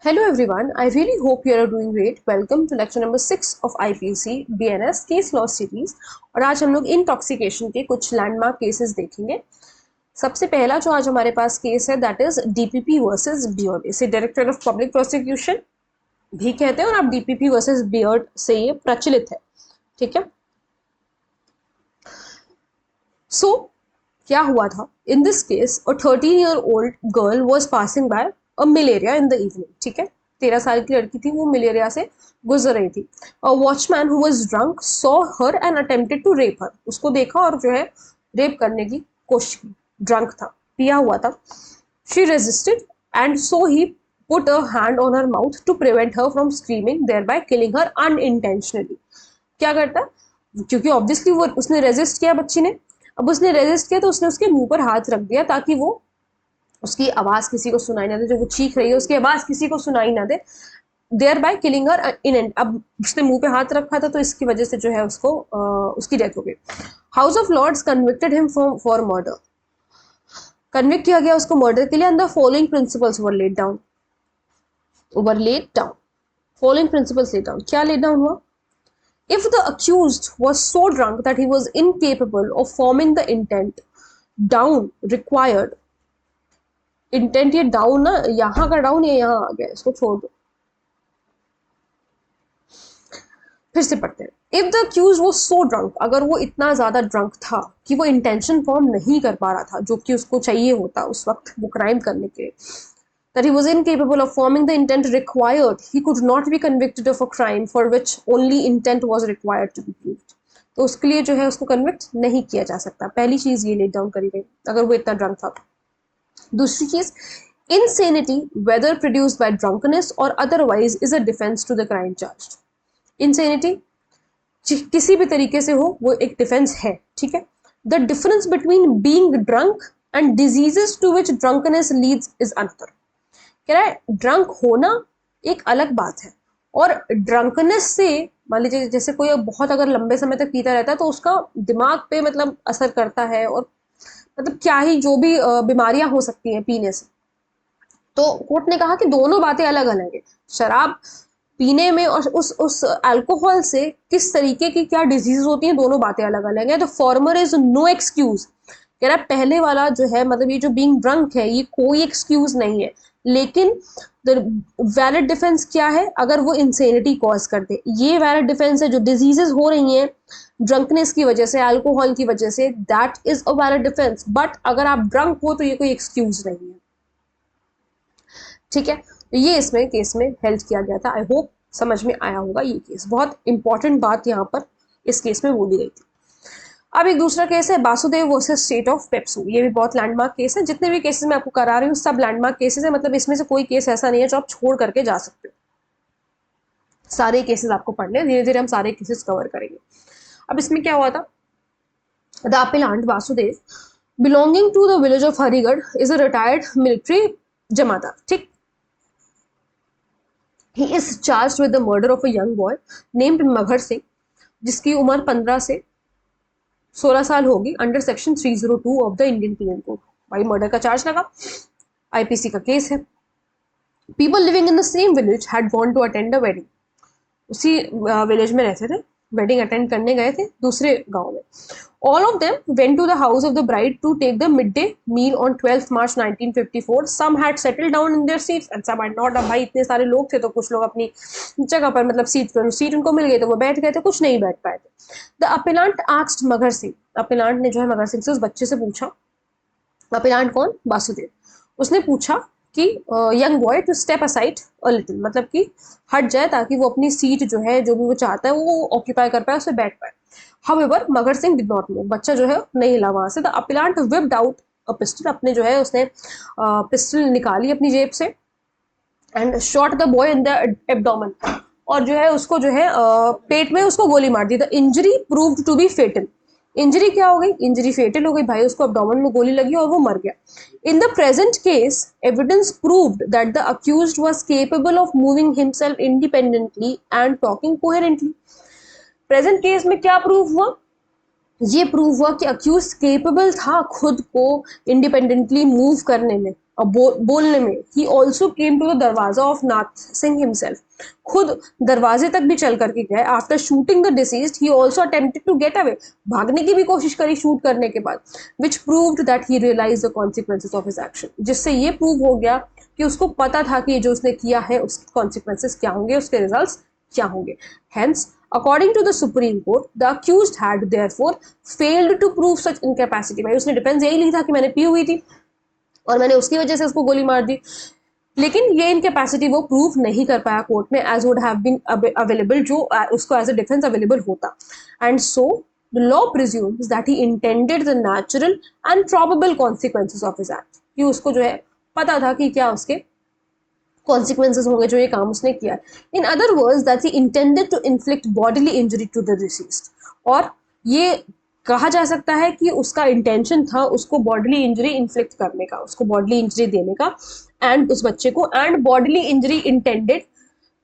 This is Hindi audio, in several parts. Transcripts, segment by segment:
Hello everyone, I really hope you are doing great. Welcome to lecture number 6 of IPC BNS Case Law Series। और आज हम लोग इंटॉक्सिकेशन के कुछ लैंडमार्क केसेस देखेंगे। सबसे पहला जो आज हमारे पास केस है that is DPP versus beard. इसे डायरेक्टर ऑफ पब्लिक प्रोसिक्यूशन भी कहते हैं और आप डीपीपी वर्सेस बियर्ड से ये प्रचलित है। ठीक है, सो क्या हुआ था in this case, a 13-year-old girl was passing by a malaria in the evening. ठीक है, 13 साल की लड़की थी, वो मलेरिया से गुजर रही थी। A watchman who was drunk saw her and attempted to rape her. उसको देखा और जो है रेप करने की कोशिश की। ड्रंक था, पिया हुआ था। She resisted and so he put a hand on her mouth to prevent her from screaming, thereby killing her unintentionally. क्या करता है, क्योंकि ऑब्वियसली वो उसने रेजिस्ट किया बच्ची ने। अब उसने रेजिस्ट किया तो उसने उसके मुंह पर हाथ रख दिया ताकि वो उसकी आवाज किसी को सुनाई ना दे, जो वो चीख रही है उसकी आवाज किसी को सुनाई ना दे, thereby killing her in end. अब उसने मुंह पे हाथ रखा था तो इसकी वजह से जो है उसको उसकी डेथ हो गई। House of Lords convicted him for murder. Convict किया गया उसको मर्डर के लिए। And the following principles were laid down. Following principles laid down. क्या लेड डाउन हुआ? If the accused was so drunk that he was incapable of forming the intent, down required, intent ये डाउन ना, यहाँ का डाउन ये यहाँ आ गया, इसको छोड़ दो, फिर से पढ़ते हैं। इफ द अक्यूज वो सो ड्रंक, अगर वो इतना ज्यादा ड्रंक था कि वो इंटेंशन फॉर्म नहीं कर पा रहा था जो कि उसको चाहिए होता उस वक्त वो क्राइम करने के लिए, that he was incapable of forming the intent required, he could not be convicted of a crime for which only intent was required to be proved। तो उसके लिए जो है उसको कन्विक्ट नहीं किया जा सकता। पहली चीज ये लेट डाउन करी गई अगर वो इतना ड्रंक था। दूसरी चीज, insanity whether produced by drunkenness or otherwise is a defense to the crime charged। insanity किसी भी तरीके से हो वो एक डिफेंस है। ठीक है, the difference between being drunk and diseases to which drunkenness leads is another. कह रहा है ड्रंक होना एक अलग बात है और ड्रंकनेस से, मान लीजिए जैसे कोई बहुत अगर लंबे समय तक पीता रहता है तो उसका दिमाग पे मतलब असर करता है और मतलब क्या ही जो भी बीमारियां हो सकती हैं पीने से। तो कोर्ट ने कहा कि दोनों बातें अलग अलग है। शराब पीने में और उस अल्कोहल से किस तरीके की क्या डिजीज होती हैं, दोनों बातें अलग अलग है। तो फॉर्मर इज नो एक्सक्यूज। कह रहा है पहले वाला जो है मतलब ये जो बीइंग ड्रंक है ये कोई एक्सक्यूज नहीं है, लेकिन वैलिड डिफेंस क्या है अगर वो इंसेनिटी कॉज कर दे। ये वैलिड डिफेंस है जो डिजीजेस हो रही हैं ड्रंकनेस की वजह से, अल्कोहल की वजह से, that is a valid defence. But अगर आप ड्रंक हो तो ये कोई एक्सक्यूज नहीं है। ठीक है, तो ये इसमें केस में हेल्प किया गया था। आई होप समझ में आया होगा। ये केस बहुत इंपॉर्टेंट बात यहाँ पर इस केस में बोली गई थी। अब एक दूसरा केस है Vasudev versus state of PEPSU. ये भी बहुत लैंडमार्क केस है। जितने भी केसेस मैं आपको करा रही हूँ सब लैंडमार्क केसेस है, मतलब इसमें से कोई केस ऐसा नहीं है जो आप छोड़ करके जा सकते हो। सारे केसेस आपको पढ़ने, धीरे धीरे हम सारे केसेस कवर करेंगे। अब इसमें क्या हुआ था, the appellant Vasudev belonging to the village of Harigarh is a retired military jemadar. ठीक, he is charged with the murder of a young boy named मगर सिंह, जिसकी उम्र 15 से 16 साल होगी, under section 302 of the Indian Penal Code. भाई मर्डर का चार्ज लगा, आईपीसी का केस है। People living in the same village had gone to attend a wedding. उसी विलेज में रहते थे, वेडिंग अटेंड करने गए थे दूसरे गांव में। All of them went to the house of the bride to take the midday meal on 12th March 1954. Some had settled down in their seats and some had not। अब भाई इतने सारे लोग थे तो कुछ लोग अपनी जगह पर मतलब सीट उनको मिल गई तो वो बैठ गए थे, कुछ नहीं बैठ पाए थे। द अपीलांट आस्क्ड मगर सिंह, अपीलांट ने जो है मगर सिंह से उस बच्चे से पूछा। अपीलांट कौन? वासुदेव। उसने पूछा कि young boy to step aside a little, मतलब कि हट जाए ताकि वो अपनी सीट जो है जो भी वो चाहता है वो ऑक्यूपाई कर पाए, उसे बैठ पाए। However, मगर सिंह डिड नॉट मूव। बच्चा जो है नहीं हिला वहां से। The appellant whipped out a pistol, अपने जो है उसने पिस्टल निकाली अपनी जेब से and shot the boy in the abdomen, और जो है उसको जो है पेट में उसको गोली मार दी। The injury proved to be fatal. Injury क्या हो गई? इंजरी फेटल हो गई भाई, उसको एब्डोमेन में गोली लगी और वो मर गया। In the present case evidence proved that the accused was capable of moving himself independently and talking coherently. Present case में क्या प्रूव हुआ? ये प्रूव हुआ कि अक्यूज केपेबल था खुद को इंडिपेंडेंटली मूव करने में, बोलने में। He also came to the दरवाजा ऑफ नाथ सिंह हिमसेल्फ, खुद दरवाजे तक भी चल करके गए। After shooting the deceased he also attempted to get away, भागने की भी कोशिश करी शूट करने के बाद, which proved that he realise the consequences of his action, जिससे ये प्रूव हो गया कि उसको पता था कि जो उसने किया है उसके कॉन्सिक्वेंसेज क्या होंगे, उसके रिजल्ट्स क्या होंगे। Hence according to the Supreme Court, the accused had therefore failed to prove such incapacity। भाई उसने डिफेंस यही ली था कि मैंने पी हुई थी और मैंने उसकी वजह से उसको गोली मार दी, लेकिन ये इनकेपेसिटी वो प्रूव नहीं कर पाया कोर्ट में as would have been available, जो उसको एज अ डिफेंस अवेलेबल होता। And so the law presumes that he intended the natural and probable consequences of his act, कि उसको जो है पता था कि क्या उसके कॉन्सिक्वेंसेज होंगे जो ये काम उसने किया। In other words that he intended to inflict bodily injury to the deceased, और ये कहा जा सकता है कि उसका इंटेंशन था उसको बॉडीली इंजरी इन्फ्लिक्ट करने का, उसको बॉडीली इंजरी देने का एंड उस बच्चे को, and bodily injury intended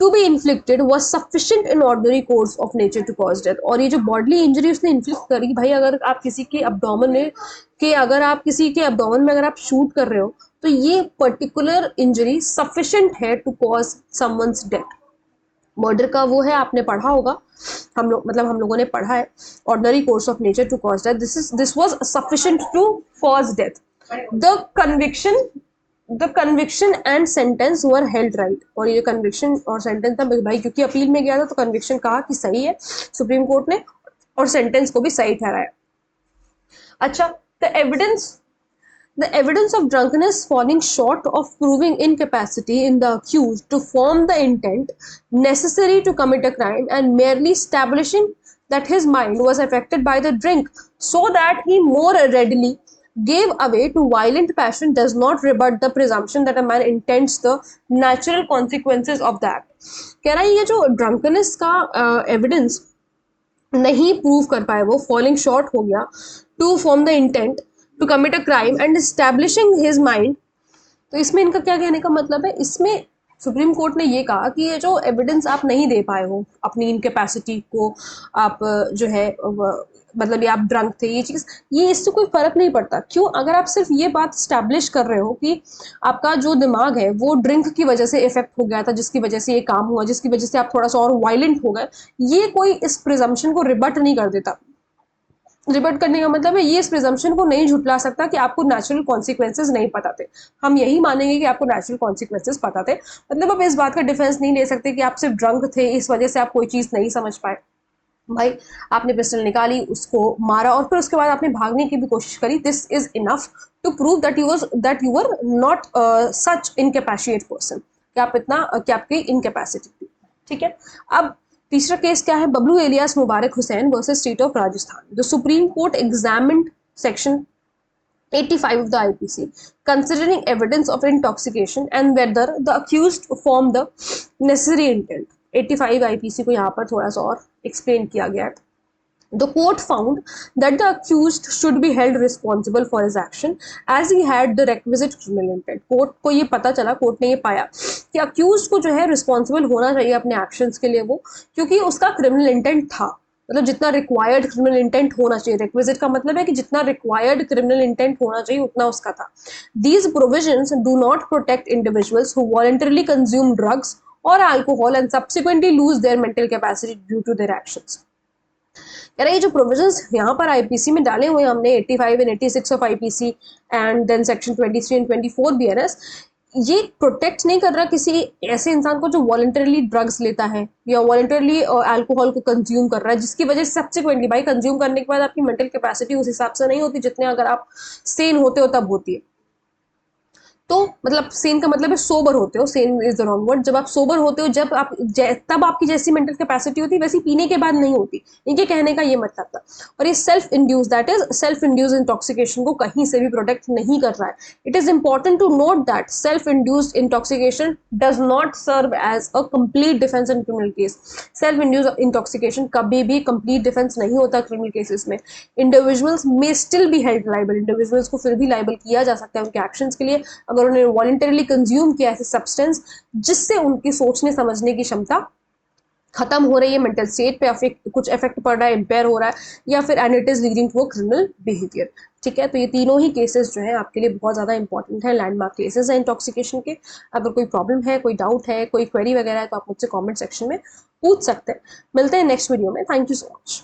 to be inflicted was sufficient in ordinary course of nature to cause death. और ये जो बॉडीली इंजरी उसने इन्फ्लिक्ट करी, भाई अगर आप किसी के अब्डोमेन में अगर आप शूट कर रहे हो तो ये पर्टिकुलर इंजरी सफिशिएंट है to cause someone's death. Murder का वो है, आपने पढ़ा होगा, हम लोगों ने पढ़ा है, ordinary course of nature to cause death, this was sufficient to cause death. The conviction and sentence were held right, और ये कन्विक्शन और सेंटेंस था भाई, क्योंकि अपील में गया था तो कन्विक्शन कहा कि सही है सुप्रीम कोर्ट ने, और सेंटेंस को भी सही ठहराया। अच्छा, The evidence of drunkenness falling short of proving incapacity in the accused to form the intent necessary to commit a crime, and merely establishing that his mind was affected by the drink so that he more readily gave away to violent passion, does not rebut the presumption that a man intends the natural consequences of that। कह रहा है ये जो drunkenness का evidence नहीं प्रूव कर पाए, वो फॉलिंग शॉर्ट हो गया to form the intent to commit a crime and establishing his mind. तो इसमें इनका क्या कहने का मतलब है, इसमें सुप्रीम कोर्ट ने ये कहा कि ये जो एविडेंस आप नहीं दे पाए हो अपनी इनकेपेसिटी को, आप जो है मतलब ये आप ड्रंक थे, ये चीज़, ये इससे कोई फर्क नहीं पड़ता। क्यों? अगर आप सिर्फ ये बात स्टैब्लिश कर रहे हो कि आपका जो दिमाग है वो ड्रिंक की वजह से इफेक्ट हो गया था, जिसकी वजह से ये काम हुआ, जिसकी वजह से आप थोड़ा सा और वायलेंट हो गए, ये कोई इस प्रिजम्पशन को रिबट नहीं कर देता। रिबट करने का मतलब है ये इस प्रिजम्पशन को नहीं झुटला सकता कि आपको नेचुरल कॉन्सिक्वेंसेज नहीं पता थे। हम यही मानेंगे कि आपको नेचुरल कॉन्सिक्वेंसेज पता थे, मतलब आप इस बात का डिफेंस नहीं ले सकते कि आप सिर्फ ड्रंक थे इस वजह से आप कोई चीज़ नहीं समझ पाए। भाई आपने पिस्टल निकाली, उसको मारा और फिर उसके बाद आपने भागने की भी कोशिश करी, this is enough to prove that you were not such incapacitated person, कि आप इतना कि आपकी इनकेपेसिटी थी। ठीक है, अब तीसरा केस क्या है, Bablu alias Mubarak Hussain versus state of Rajasthan. The supreme court examined section 85 of the IPC considering evidence of intoxication and whether the accused formed the necessary intent। 85 IPC को यहाँ पर थोड़ा सा और एक्सप्लेन किया गया है। The court found that the accused should be held responsible for his action as he had the requisite criminal intent। Court को ये पता चला, कोर्ट ने ये पाया कि accused को जो है रिस्पॉन्सिबल होना चाहिए अपने एक्शंस के लिए वो, क्योंकि उसका क्रिमिनल इंटेंट था, मतलब जितना रिक्वायर्ड क्रिमिनल इंटेंट होना चाहिए, रिक्विजिट का मतलब है कि जितना रिक्वायर्ड क्रिमिनल इंटेंट होना चाहिए उतना उसका था। These provisions do not protect individuals who voluntarily consume drugs और alcohol and subsequently lose their mental capacity due to their actions. कह रहे ये जो प्रोविजंस यहाँ पर आईपीसी में डाले हुए हैं हमने, 85 and 86 of IPC and then section 23 and 24 BNS, ये प्रोटेक्ट नहीं कर रहा किसी ऐसे इंसान को जो वॉलंटरली ड्रग्स लेता है या वॉलंटरली अल्कोहल को कंज्यूम कर रहा है, जिसकी वजह से सब्सिक्वेंटली भाई कंज्यूम करने के बाद आपकी मेंटल कैपेसिटी उस हिसाब से नहीं होती जितने अगर आप सेन होते हो तब होती है। तो मतलब सेन का मतलब है सोबर होते हो, Sen is the wrong word. जब आप सोबर होते हो, जब आप तब आपकी जैसी मेंटल कैपेसिटी होती है वैसी पीने के बाद नहीं होती, इनके कहने का ये मतलब था। और ये self induce, that is self induce intoxication को कहीं से भी प्रोटेक्ट नहीं कर रहा है। It is important to note that self induced intoxication does not serve as a complete defence in criminal case. Self induce intoxication कभी भी कंप्लीट डिफेंस नहीं होता क्रिमिनल केसेस में। Individuals may still be held liable, individuals को फिर भी लाइबल किया जा सकता है उनके एक्शंस के लिए अगर उन्होंने वॉलंटरली कंज्यूम किया ऐसे सब्सटेंस जिससे उनकी सोचने समझने की क्षमता खत्म हो रही है, मेंटल स्टेट पे कुछ इफेक्ट पड़ रहा है, इम्पेयर हो रहा है, या फिर and it is leading to a criminal behaviour. ठीक है, तो ये तीनों ही केसेस जो है आपके लिए बहुत ज़्यादा इंपॉर्टेंट है, लैंडमार्क केसेस हैं इंटॉक्सिकेशन के। अगर कोई प्रॉब्लम है, कोई डाउट है, कोई क्वेरी वगैरह है, तो आप मुझसे कमेंट सेक्शन में पूछ सकते हैं। मिलते हैं नेक्स्ट वीडियो में। Thank you so much.